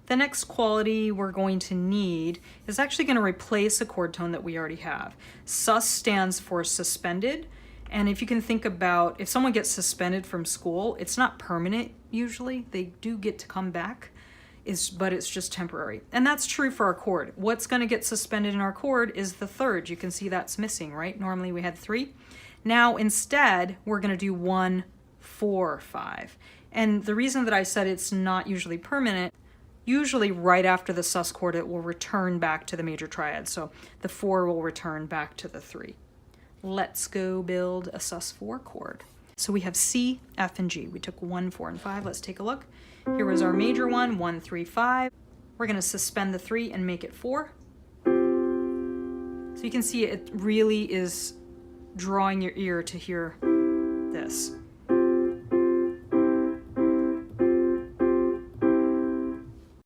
The next quality we're going to need is actually going to replace a chord tone that we already have. Sus stands for suspended, and if you can think about if someone gets suspended from school, it's not permanent usually. They do get to come back, but it's just temporary. And that's true for our chord. What's going to get suspended in our chord is the third. You can see that's missing, right? Normally we had 3. Now instead, we're going to do 1, 4, 5. And the reason that I said it's not usually permanent, usually right after the sus chord, it will return back to the major triad. So the 4 will return back to the 3. Let's go build a sus4 chord. So we have C, F, and G. We took 1, 4, and 5. Let's take a look. Here was our major one, 1, 3, 5. We're going to suspend the 3 and make it 4. So you can see it really is drawing your ear to hear this.